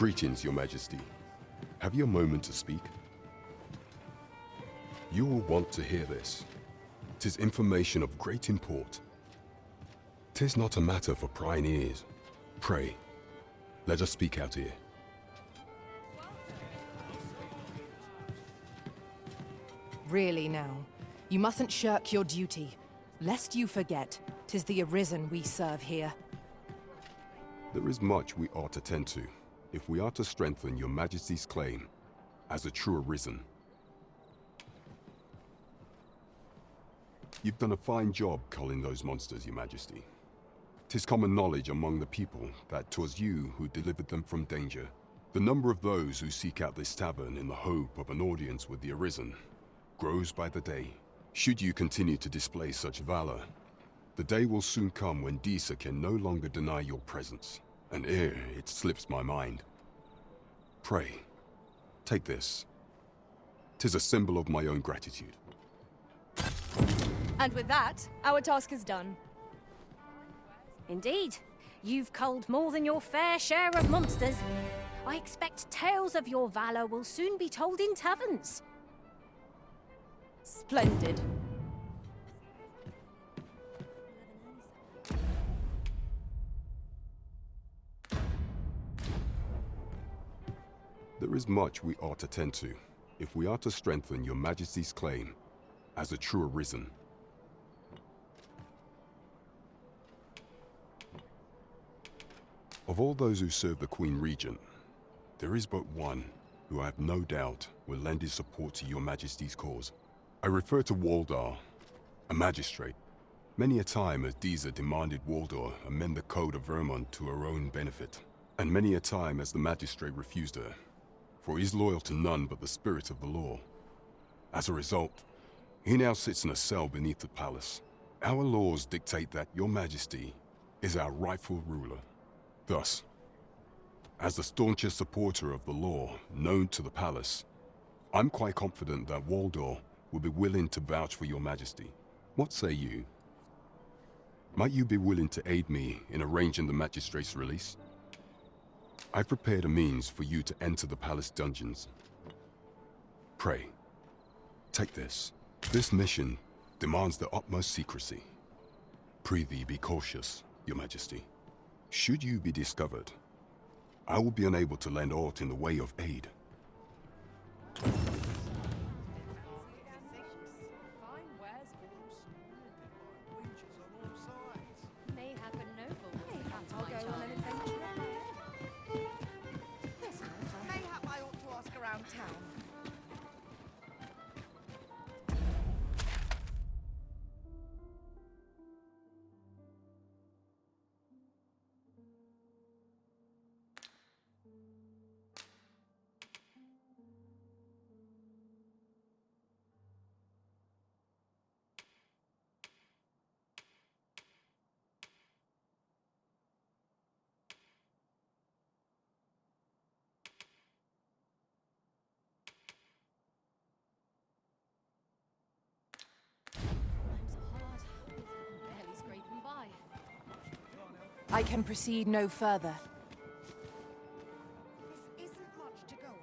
Greetings, Your Majesty. Have you a moment to speak? You will want to hear this. 'Tis information of great import. 'Tis not a matter for prying ears. Pray, let us speak out here. Really now, you mustn't shirk your duty, lest you forget, 'tis the Arisen we serve here. There is much we ought to tend to, if we are to strengthen Your Majesty's claim as a true Arisen. You've done a fine job culling those monsters, Your Majesty. 'Tis common knowledge among the people that 'twas you who delivered them from danger. The number of those who seek out this tavern in the hope of an audience with the Arisen grows by the day. Should you continue to display such valor, the day will soon come when Disa can no longer deny your presence, and ere it slips my mind. Pray, take this. 'Tis a symbol of my own gratitude. And with that, our task is done. Indeed. You've culled more than your fair share of monsters. I expect tales of your valor will soon be told in taverns. Splendid. There is much we ought to tend to, if we are to strengthen Your Majesty's claim as a true Arisen. Of all those who serve the Queen Regent, there is but one who I have no doubt will lend his support to Your Majesty's cause. I refer to Waldar, a magistrate. Many a time has Disa demanded Waldar amend the Code of Vermont to her own benefit, and many a time has the magistrate refused her, for he is loyal to none but the spirit of the law. As a result, he now sits in a cell beneath the palace. Our laws dictate that Your Majesty is our rightful ruler. Thus, as the staunchest supporter of the law known to the palace, I'm quite confident that Waldor will be willing to vouch for Your Majesty. What say you? Might you be willing to aid me in arranging the magistrate's release? I've prepared a means for you to enter the palace dungeons. Pray, take this. This mission demands the utmost secrecy. Prithee be cautious, Your Majesty. Should you be discovered, I will be unable to lend aught in the way of aid. Mayhap a noble will come to I'll my go on an charms. adventure. Mayhap I ought to ask around town. Barely scraping by. I can proceed no further. This isn't much to go on.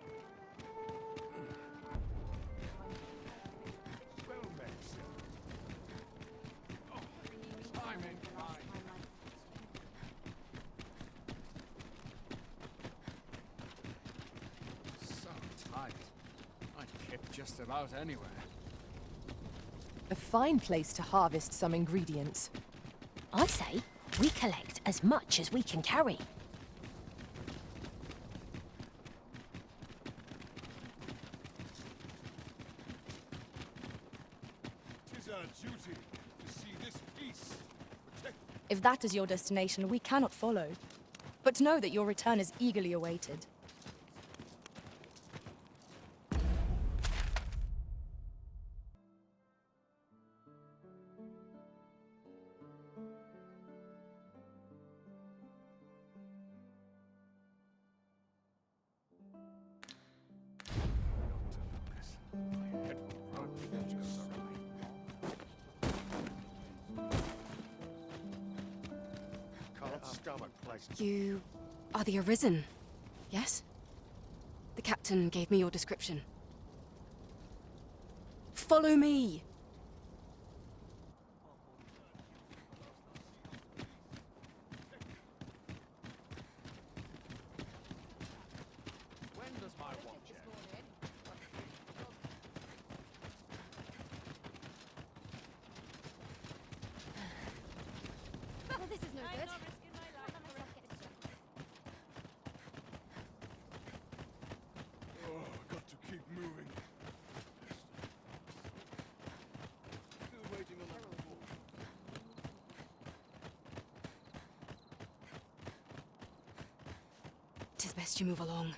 So tight. I'd kept just about anywhere. A fine place to harvest some ingredients. I say, we collect as much as we can carry. Tis our duty to see this peace protected. If that is your destination, we cannot follow. But know that your return is eagerly awaited. Can't stomach places. You are the Arisen. Yes? The captain gave me your description. Follow me! When does my watch end? Well, this is no good. Oh, got to keep moving. Still waiting on that report. Tis best you move along.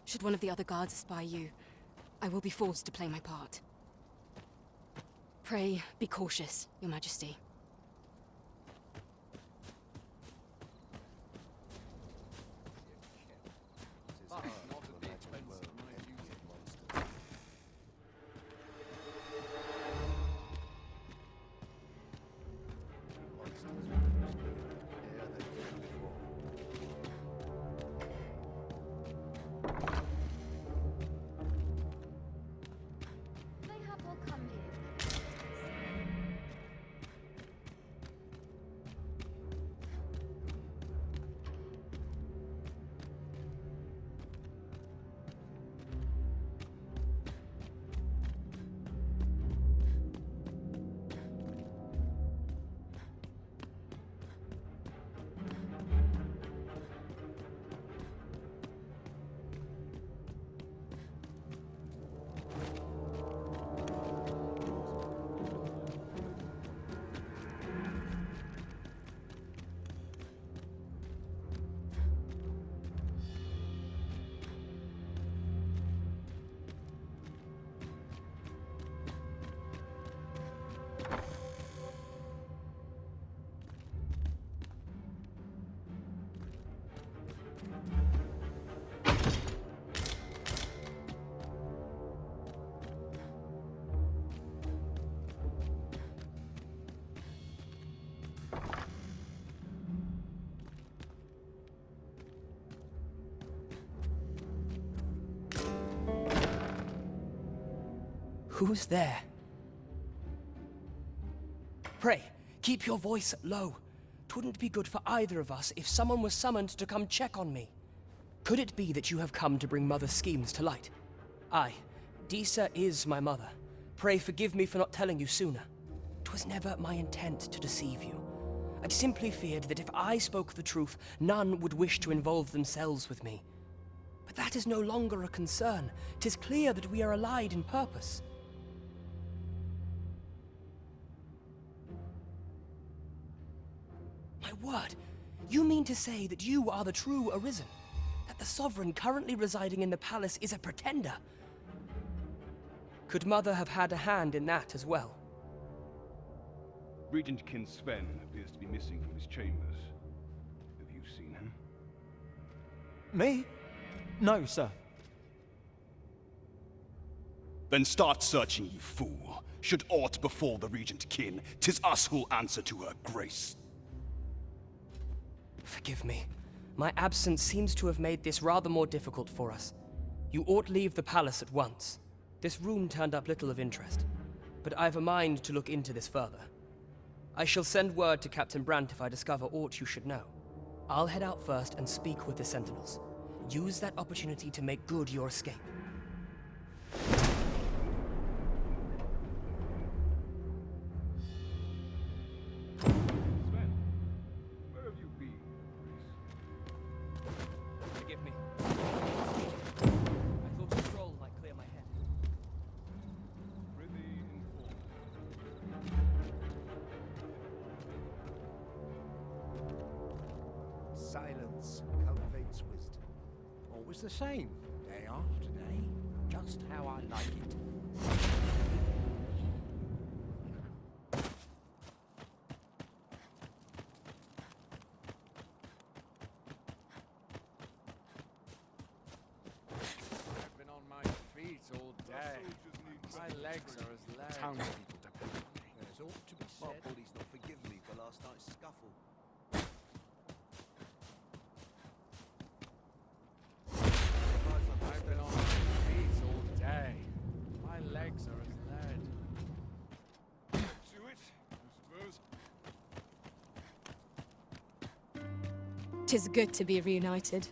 Should one of the other guards spy you, I will be forced to play my part. Pray, be cautious, Your Majesty. But not at the expense of my duty. They have all come here. Who's there? Pray, keep your voice low. 'Twouldn't be good for either of us if someone was summoned to come check on me. Could it be that you have come to bring Mother's schemes to light? Aye, Disa is my mother. Pray forgive me for not telling you sooner. 'Twas never my intent to deceive you. I'd simply feared that if I spoke the truth, none would wish to involve themselves with me. But that is no longer a concern. 'Tis clear that we are allied in purpose. My word, you mean to say that you are the true Arisen? That the Sovereign currently residing in the palace is a pretender? Could Mother have had a hand in that as well? Regent Kin Sven appears to be missing from his chambers. Have you seen him? Me? No, sir. Then start searching, you fool. Should aught befall the Regent Kin, 'tis us who'll answer to her grace. Forgive me. My absence seems to have made this rather more difficult for us. You ought leave the palace at once. This room turned up little of interest, but I've a mind to look into this further. I shall send word to Captain Brandt if I discover aught you should know. I'll head out first and speak with the Sentinels. Use that opportunity to make good your escape. Sven, where have you been? Forgive me. I thought a stroll might clear my head. Privy informed. Silence cultivates wisdom. Always the same, day after day. Just how I like it. I've been on my feet all day. My legs are as loud. Townspeople depend on me. There's ought to be said. Police not forgive me for last night's scuffle. 'Tis good to be reunited.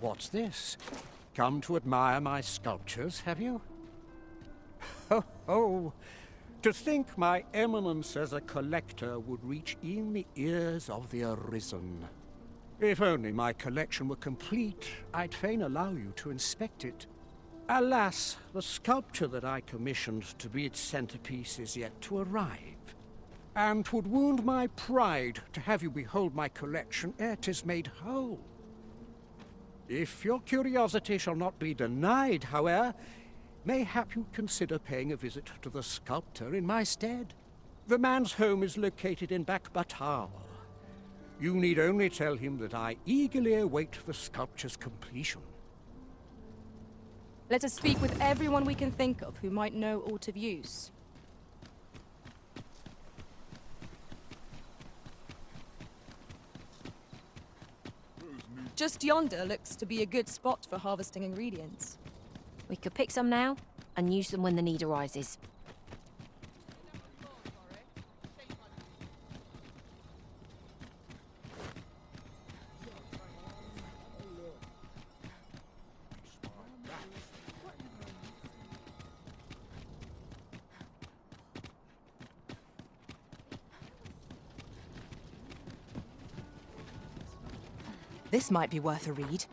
What's this? Come to admire my sculptures, have you? Ho ho! To think my eminence as a collector would reach in the ears of the Arisen. If only my collection were complete, I'd fain allow you to inspect it. Alas, the sculpture that I commissioned to be its centerpiece is yet to arrive. And 'twould wound my pride to have you behold my collection ere 'tis made whole. If your curiosity shall not be denied, however, mayhap you'd consider paying a visit to the sculptor in my stead. The man's home is located in Batal. You need only tell him that I eagerly await the sculpture's completion. Let us speak with everyone we can think of who might know aught of use. Just yonder looks to be a good spot for harvesting ingredients. We could pick some now and use them when the need arises. This might be worth a read.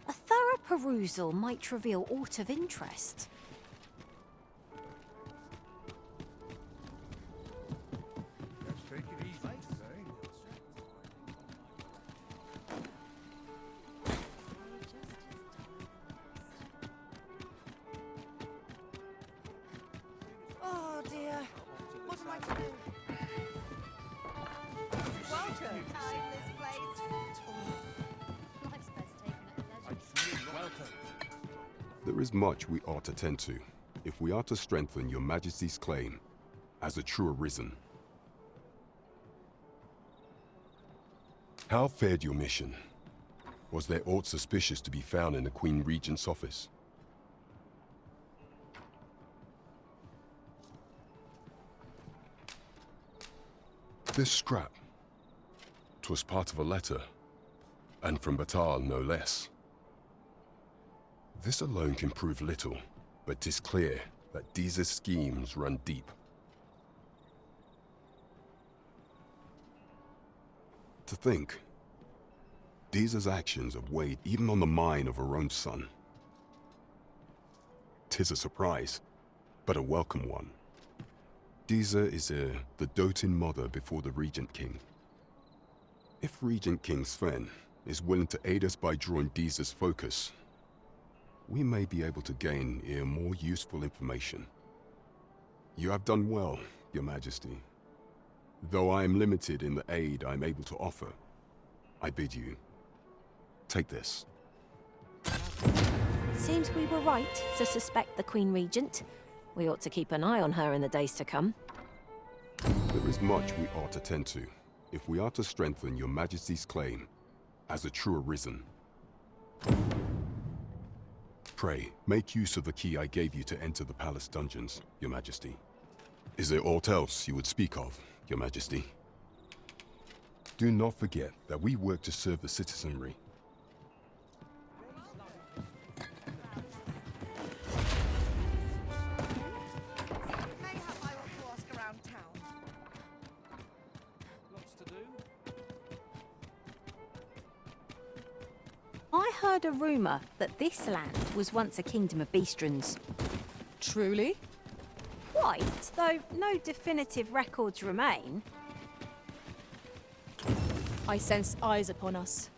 A thorough perusal might reveal aught of interest. Let's take it easy today. Oh dear. What am I to do? Welcome. There is much we ought to tend to, if we are to strengthen your Majesty's claim as a true Arisen. How fared your mission? Was there aught suspicious to be found in the Queen Regent's office? This scrap. 'Twas part of a letter, and from Batal no less. This alone can prove little, but 'tis clear that Deeza's schemes run deep. To think, Deeza's actions have weighed even on the mind of her own son. 'Tis a surprise, but a welcome one. Deeza is the doting mother before the Regent King. If Regent King Sven is willing to aid us by drawing Deeza's focus, we may be able to gain more useful information. You have done well, Your Majesty. Though I am limited in the aid I'm able to offer, I bid you, take this. Seems we were right to suspect the Queen Regent. We ought to keep an eye on her in the days to come. There is much we ought to tend to, if we are to strengthen Your Majesty's claim as a true Arisen. Pray, make use of the key I gave you to enter the palace dungeons, Your Majesty. Is there aught else you would speak of, Your Majesty? Do not forget that we work to serve the citizenry. Mayhap I ought to ask around town. Lots to do. I heard a rumour that this land was once a kingdom of beastrons. Truly? Quite, though no definitive records remain. I sense eyes upon us.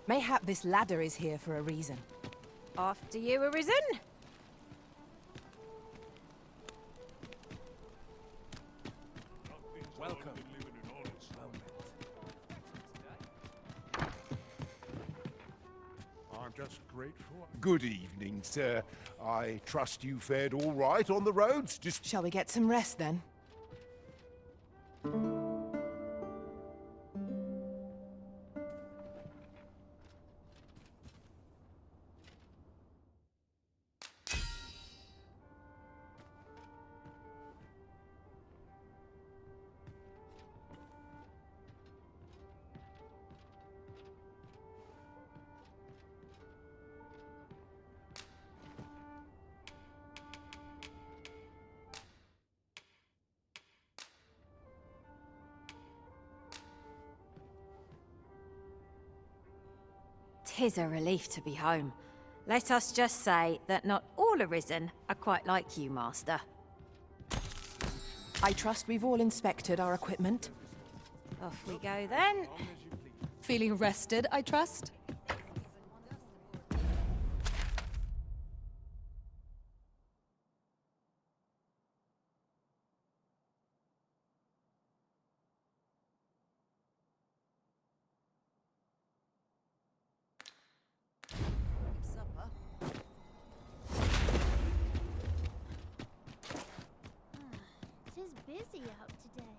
Mayhap this ladder is here for a reason. After you, Arisen? Welcome. just grateful. Good evening, sir. I trust you fared all right on the roads? Shall we get some rest then? Tis a relief to be home. Let us just say that not all Arisen are quite like you, Master. I trust we've all inspected our equipment. Off we go then. Feeling rested, I trust? Tis busy out today.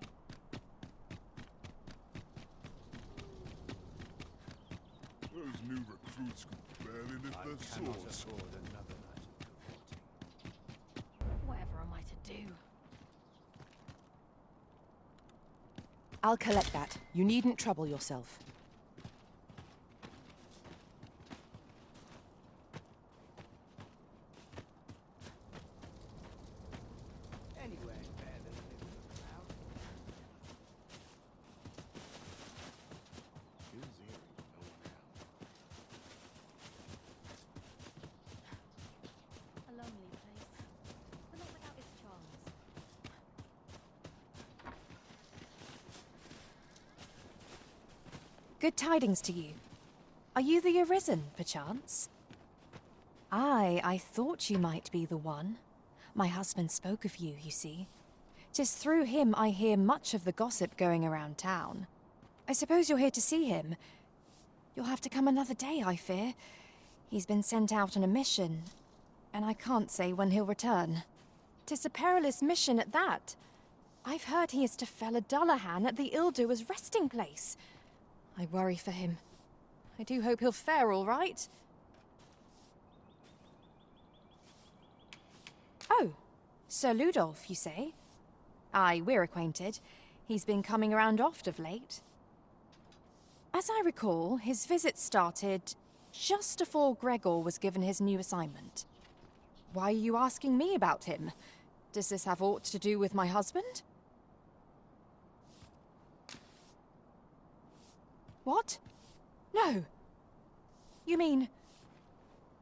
Those new recruits could barely lift their swords. Whatever am I to do? I'll collect that. You needn't trouble yourself. A lonely place, but not without its charms. Good tidings to you. Are you the Arisen, perchance? Aye, I thought you might be the one. My husband spoke of you, you see. 'Tis through him I hear much of the gossip going around town. I suppose you're here to see him. You'll have to come another day, I fear. He's been sent out on a mission, and I can't say when he'll return. 'Tis a perilous mission at that. I've heard he is to fell a Dullahan at the Ildua's resting place. I worry for him. I do hope he'll fare all right. Oh, Sir Ludolf, you say? Aye, we're acquainted. He's been coming around oft of late. As I recall, his visit started just afore Gregor was given his new assignment. Why are you asking me about him? Does this have aught to do with my husband? What? No. You mean...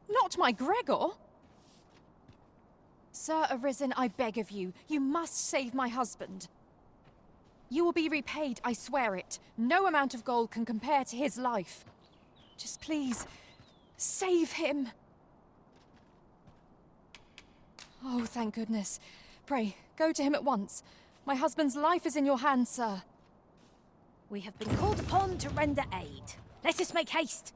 not my Gregor? Sir Arisen, I beg of you, you must save my husband. You will be repaid, I swear it. No amount of gold can compare to his life. Just please, save him. Oh, thank goodness. Pray, go to him at once. My husband's life is in your hands, sir. We have been called upon to render aid. Let us make haste.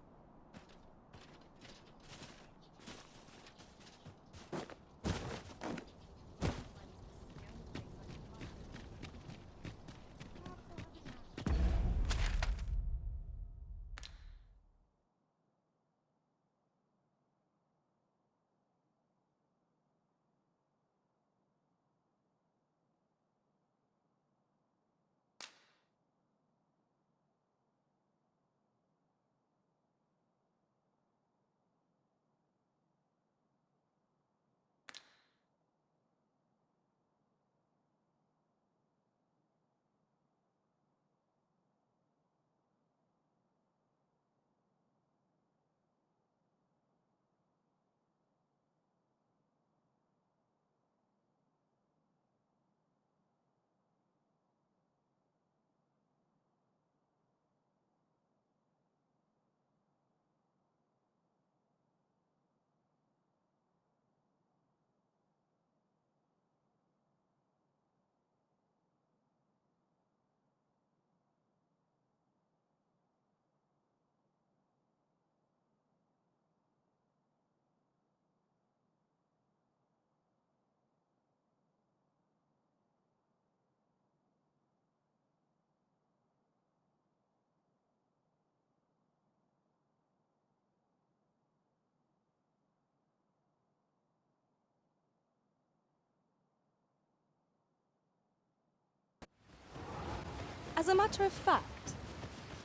As a matter of fact,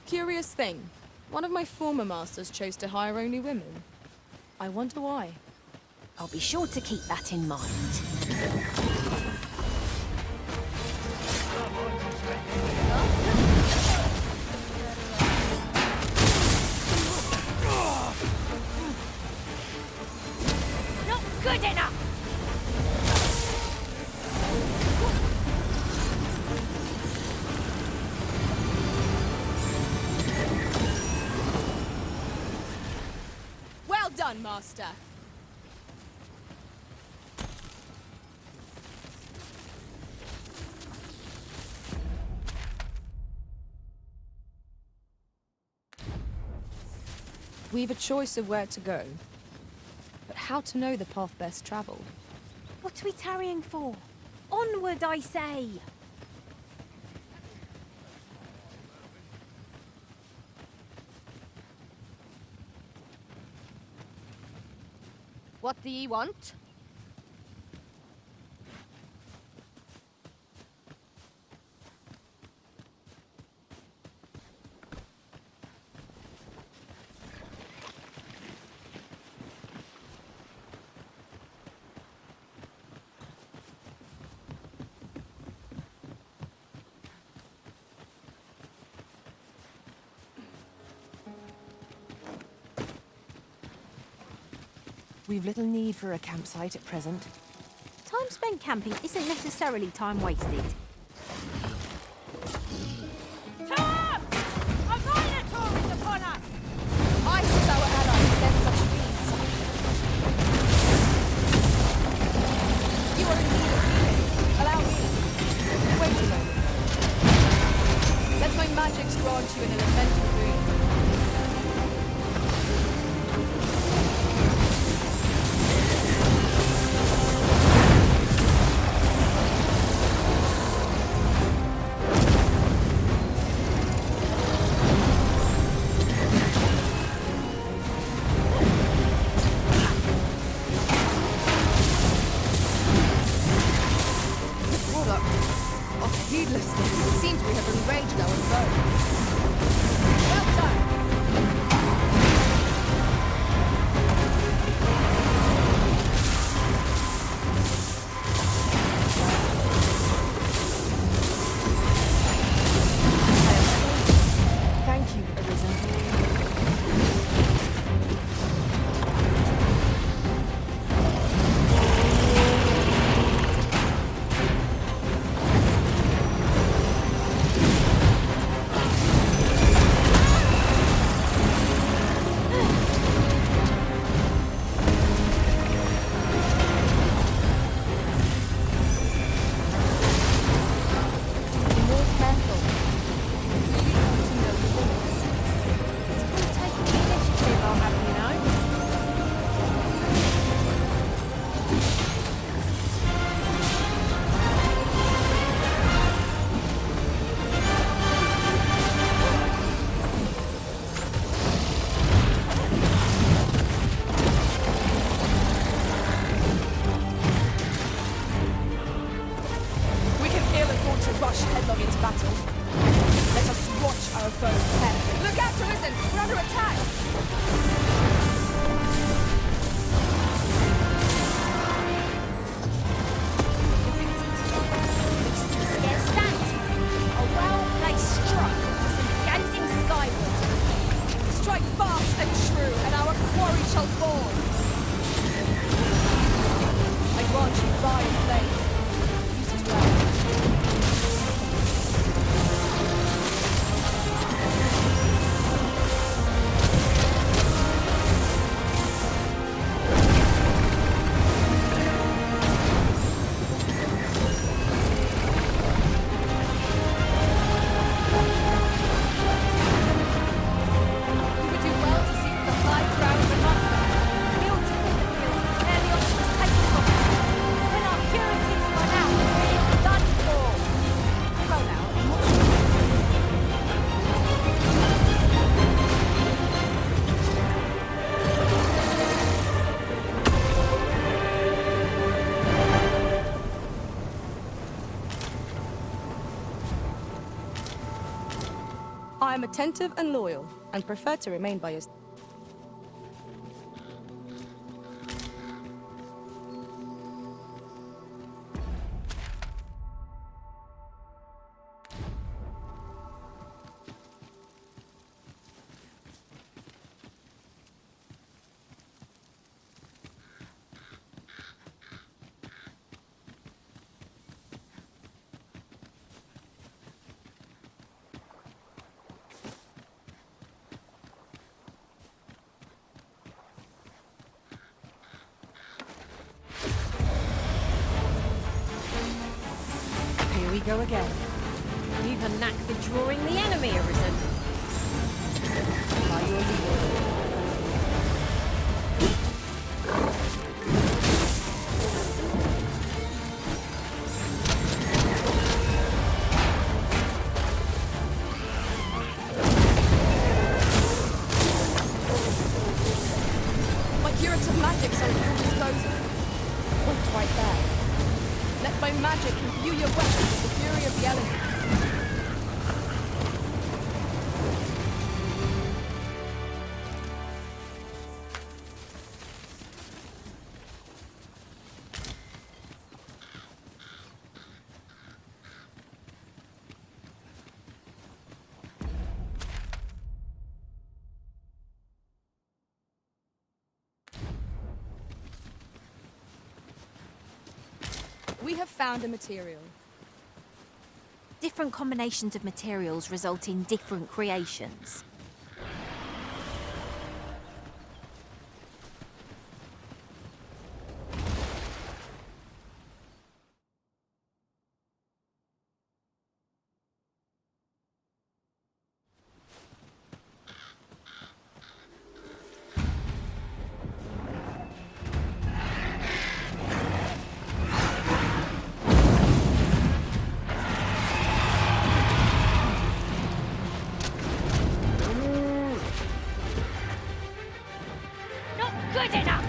curious thing, one of my former masters chose to hire only women. I wonder why. I'll be sure to keep that in mind. Not good enough! Well done, Master. We've a choice of where to go, but how to know the path best travelled? What are we tarrying for? Onward, I say! What do ye want? We've little need for a campsite at present. Time spent camping isn't necessarily time wasted. Tom! A Minotaur is upon us! Ice is our ally against such feats. You are in need of healing. Allow me. Wait a moment. Let my magics grant you an elemental boon. I am attentive and loyal, and prefer to remain by your... Here we go again. You've a knack for drawing the enemy, Arisen. By your lead. My curative magics are at your disposal. Point right there. Let my magic imbue your weapon with the fury of the elements. We have found a material. Different combinations of materials result in different creations. Not good enough!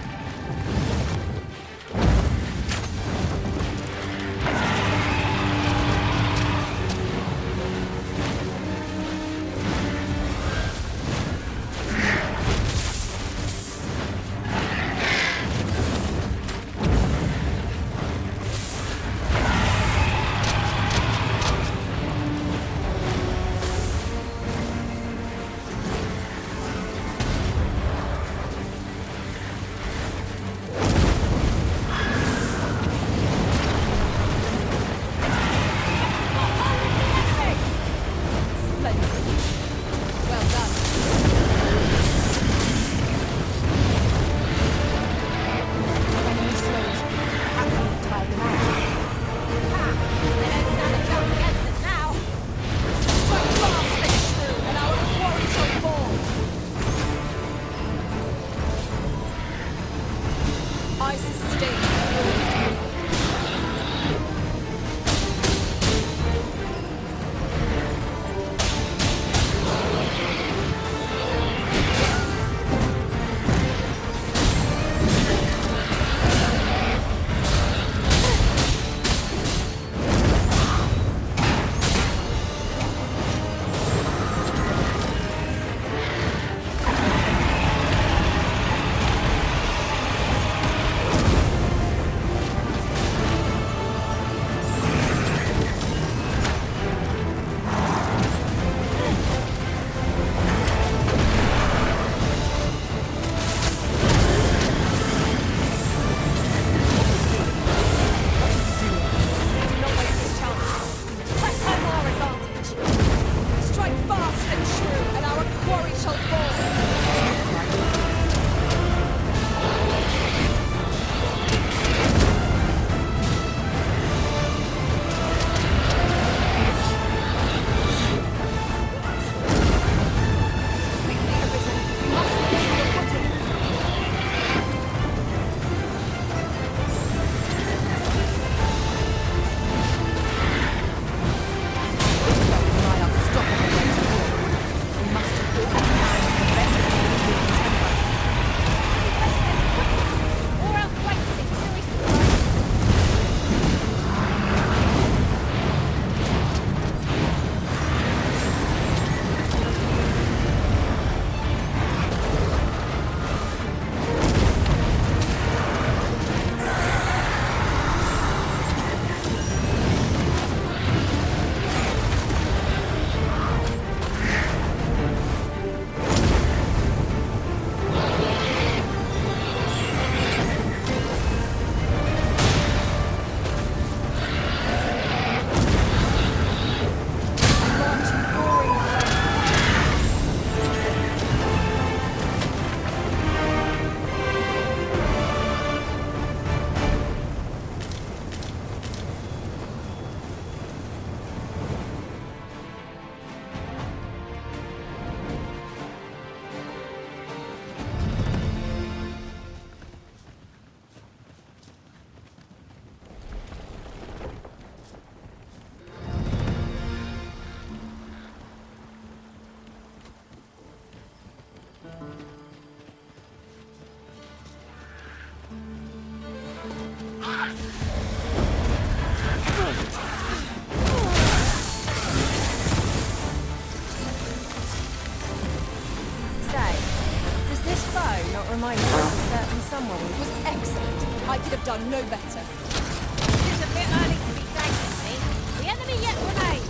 could have done no better. It's a bit early to be thanking me. The enemy yet remains.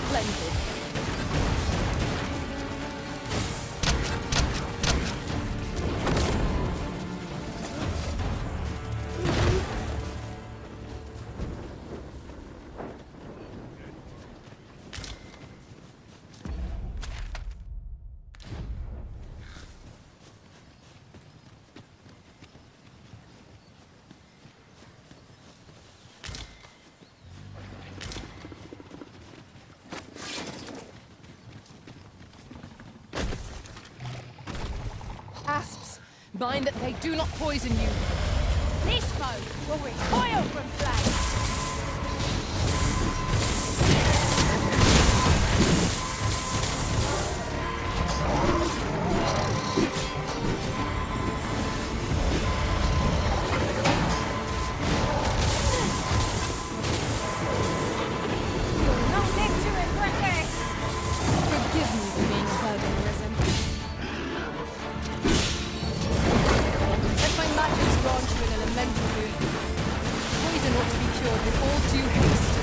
Splendid. Asps, mind that they do not poison you. This foe will recoil from flame. You'll not live to regret this. Forgive me for being a herb in Arisen. Let my magics grant you an elemental boon. Poison ought to be cured with all due haste.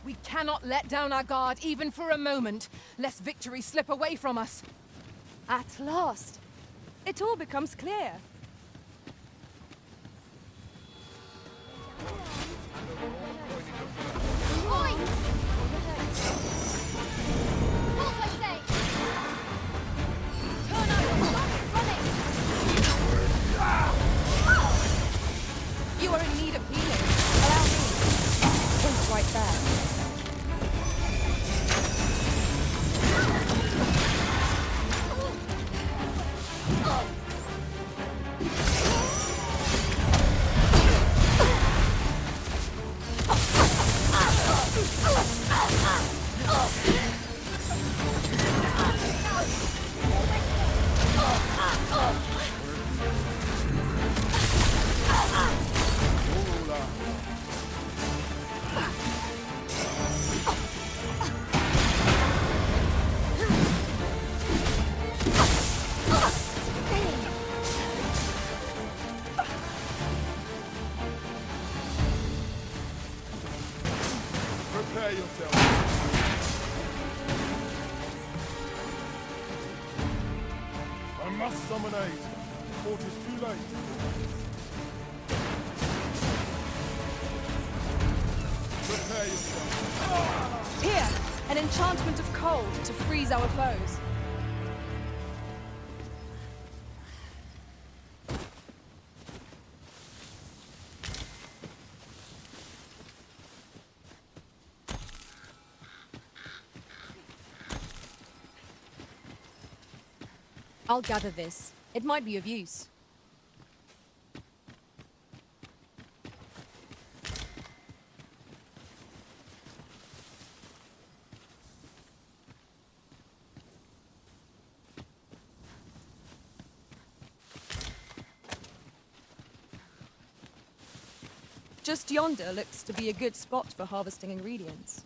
We cannot let down our guard even for a moment, lest victory slip away from us. At last, it all becomes clear. Oi! What I say? Turn over! Running! You are in need of healing. Allow me. Point right there. Prepare yourself. I must summon aid, or it is too late. Prepare yourself. Here, an enchantment of cold to freeze our foes. I'll gather this. It might be of use. Just yonder looks to be a good spot for harvesting ingredients.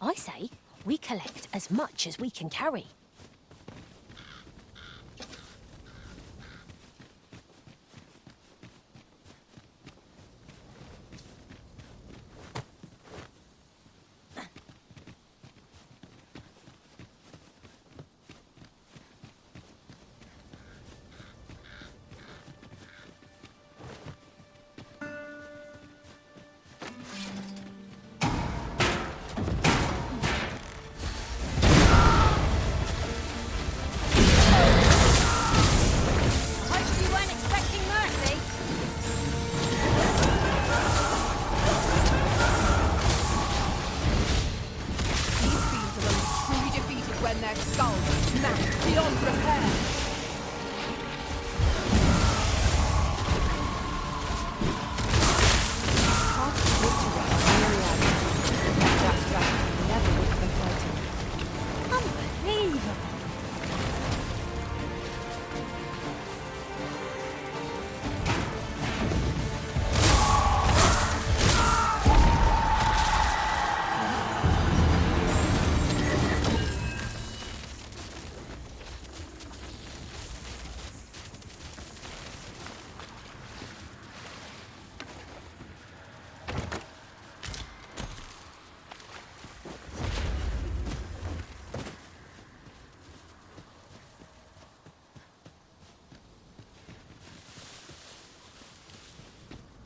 I say, we collect as much as we can carry.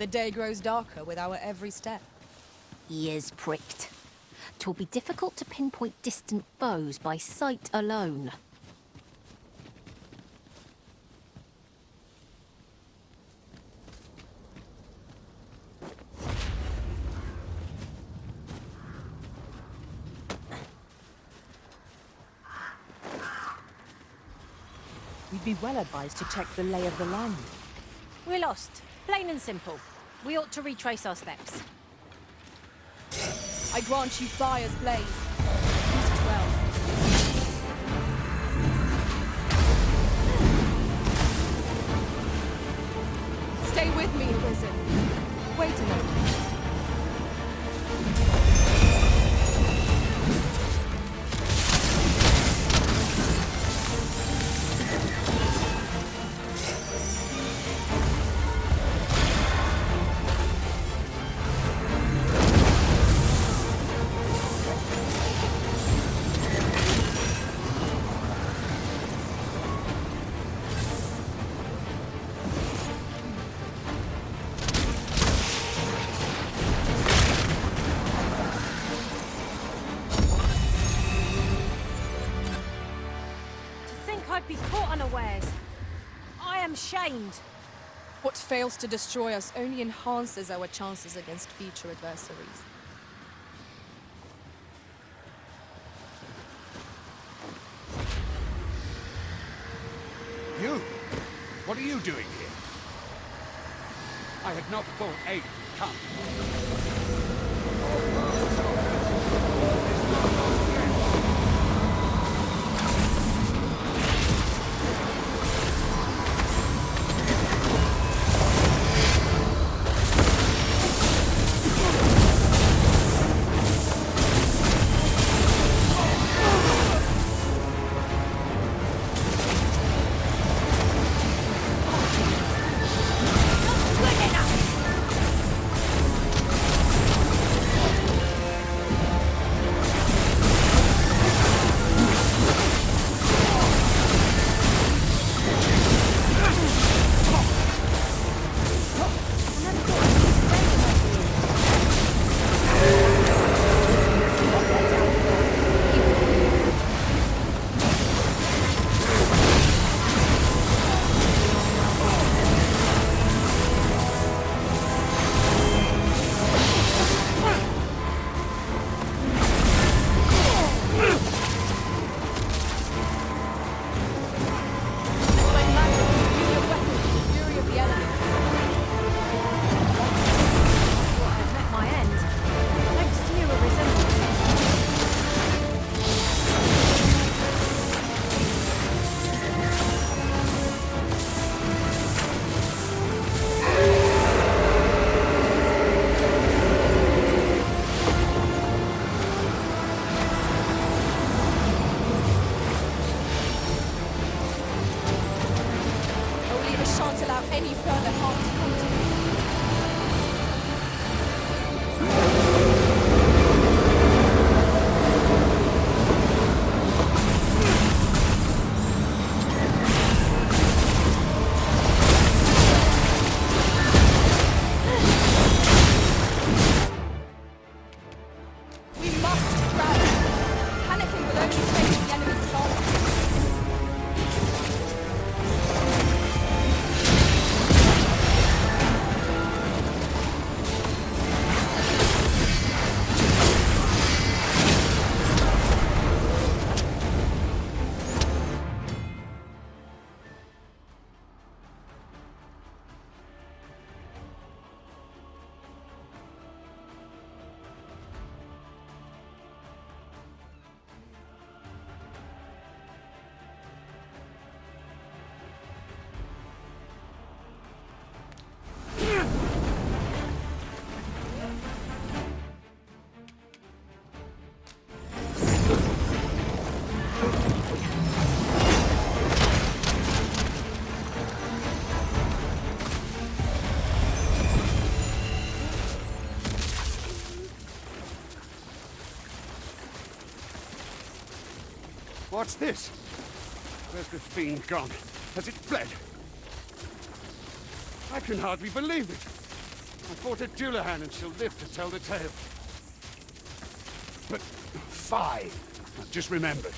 The day grows darker with our every step. Ears pricked. 'Twill be difficult to pinpoint distant foes by sight alone. We'd be well advised to check the lay of the land. We're lost. Plain and simple. We ought to retrace our steps. I grant you fire's blaze. Use it well. Stay with me, Arisen. Wait a moment. I'd be caught unawares. I am shamed. What fails to destroy us only enhances our chances against future adversaries. You? What are you doing here? I had not thought aid would come. What's this? Where's the fiend gone? Has it fled? I can hardly believe it. I fought at Dullahan and she'll live to tell the tale. But 5, I've just remembered.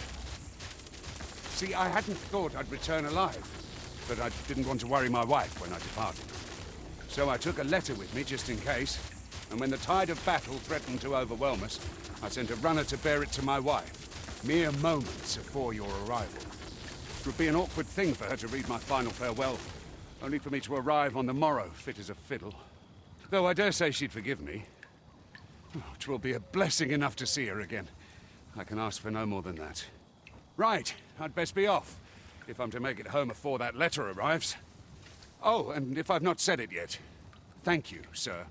See, I hadn't thought I'd return alive, but I didn't want to worry my wife when I departed. So I took a letter with me just in case, and when the tide of battle threatened to overwhelm us, I sent a runner to bear it to my wife, mere moments before your arrival. It would be an awkward thing for her to read my final farewell, only for me to arrive on the morrow, fit as a fiddle. Though I dare say she'd forgive me. Oh, 'twill be a blessing enough to see her again. I can ask for no more than that. Right, I'd best be off, if I'm to make it home before that letter arrives. Oh, and if I've not said it yet, thank you, sir.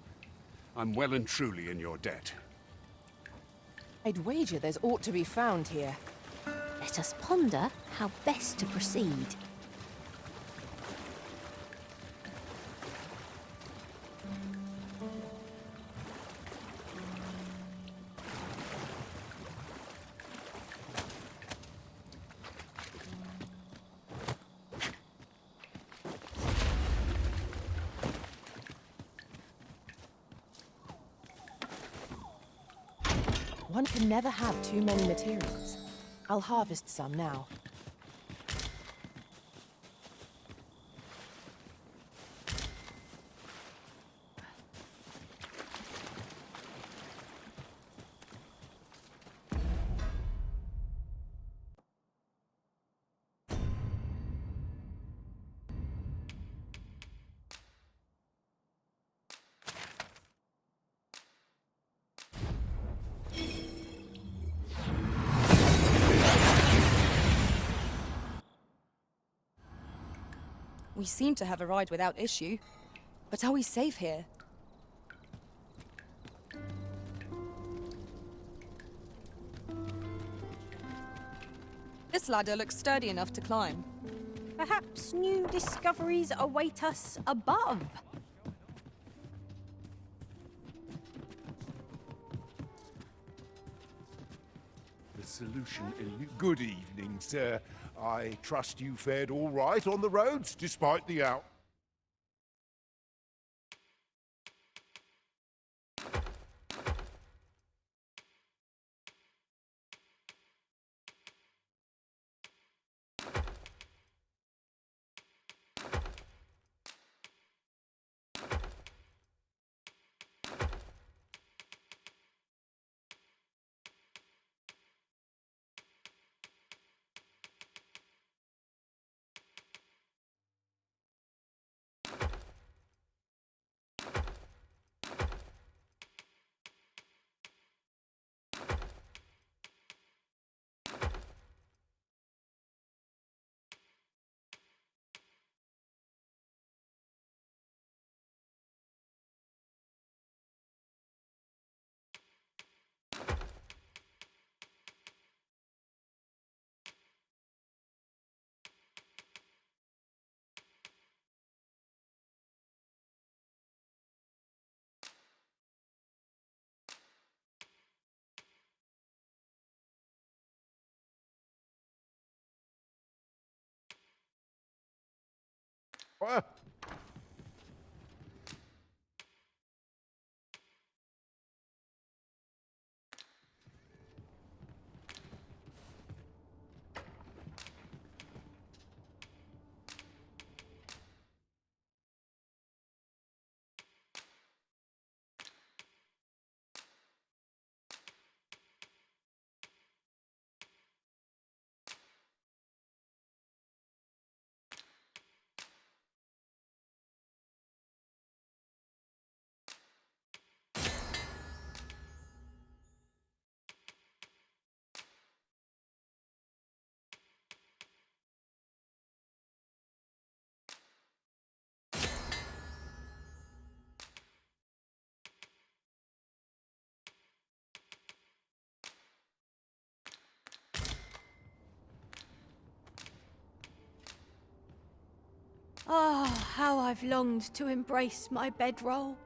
I'm well and truly in your debt. I'd wager there's aught to be found here. Let us ponder how best to proceed. One can never have too many materials. I'll harvest some now. We seem to have arrived without issue. But are we safe here? This ladder looks sturdy enough to climb. Perhaps new discoveries await us above. The solution. Good evening, sir. I trust you fared all right on the roads, despite the out. Well, Ah, how I've longed to embrace my bedroll.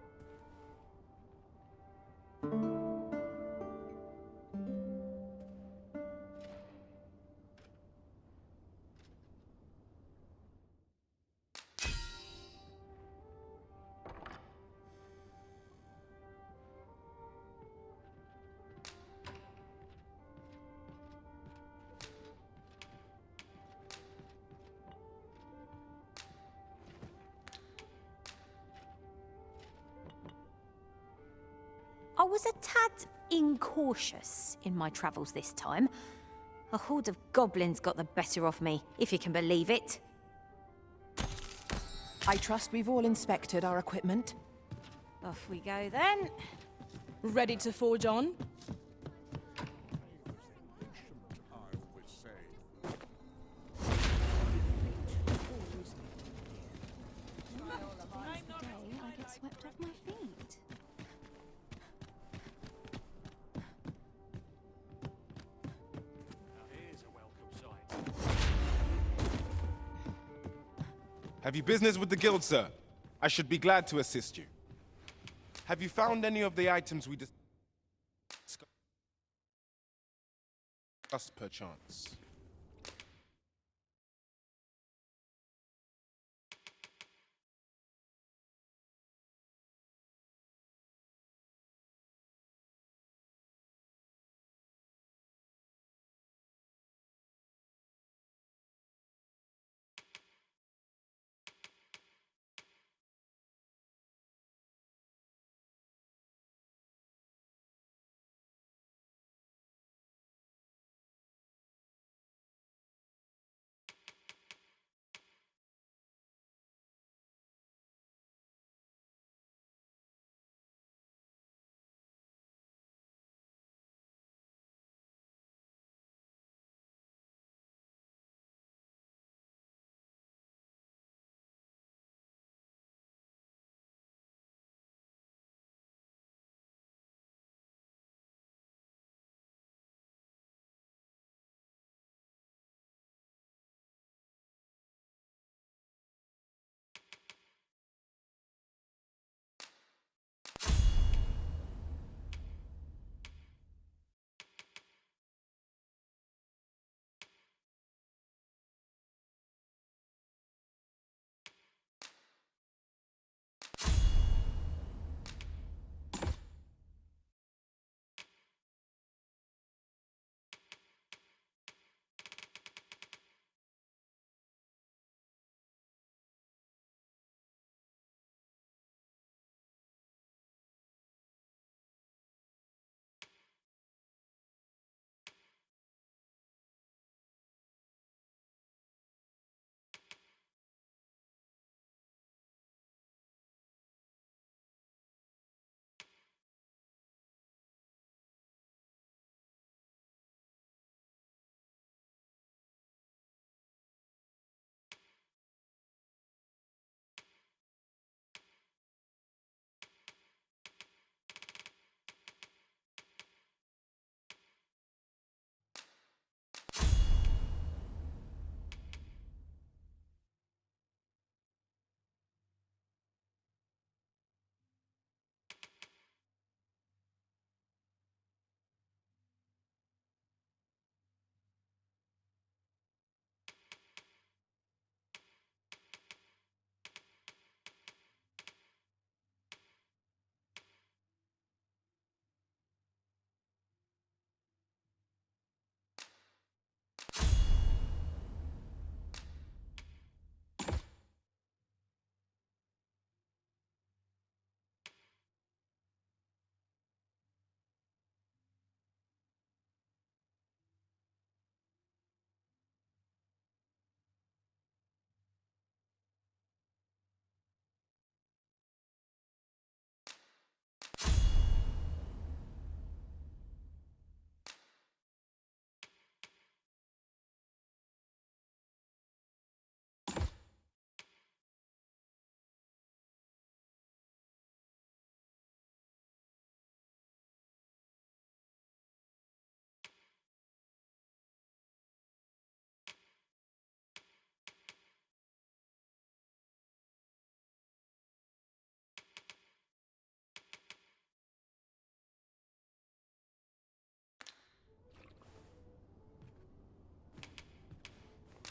was a tad incautious in my travels this time. A horde of goblins got the better of me, if you can believe it. I trust we've all inspected our equipment. Off we go then. Ready to forge on? I get swept off my feet. Have you business with the guild, sir? I should be glad to assist you. Have you found any of the items we discussed, perchance?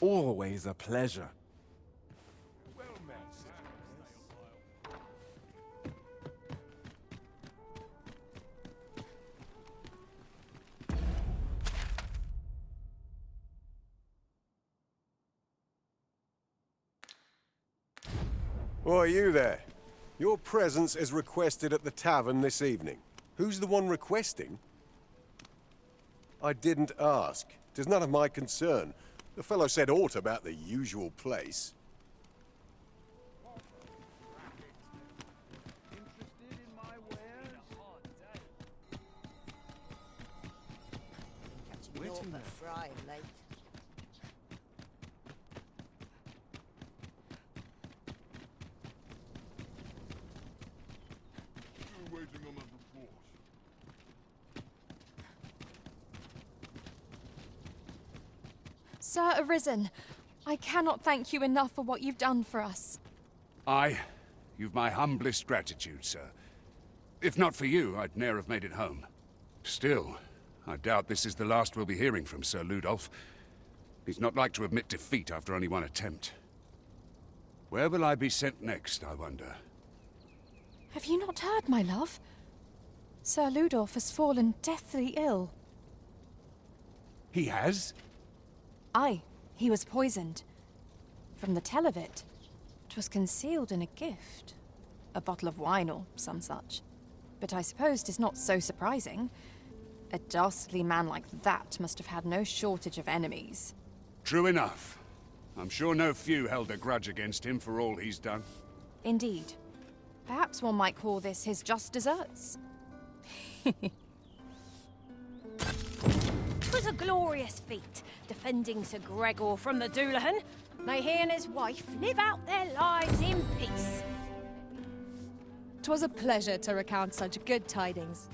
Always a pleasure. Well met, sir. Why, you there. Your presence is requested at the tavern this evening. Who's the one requesting? I didn't ask. 'Tis none of my concern. The fellow said aught about the usual place. Sir Arisen, I cannot thank you enough for what you've done for us. You've my humblest gratitude, sir. If not for you, I'd ne'er have made it home. Still, I doubt this is the last we'll be hearing from Sir Ludolf. He's not like to admit defeat after only one attempt. Where will I be sent next, I wonder? Have you not heard, my love? Sir Ludolf has fallen deathly ill. He has? Aye, he was poisoned. From the tell of it, 'twas concealed in a gift. A bottle of wine or some such. But I suppose 'tis not so surprising. A dastardly man like that must have had no shortage of enemies. True enough. I'm sure no few held a grudge against him for all he's done. Indeed. Perhaps one might call this his just deserts. 'Twas a glorious feat, defending Sir Gregor from the Dullahan. May he and his wife live out their lives in peace. 'Twas a pleasure to recount such good tidings.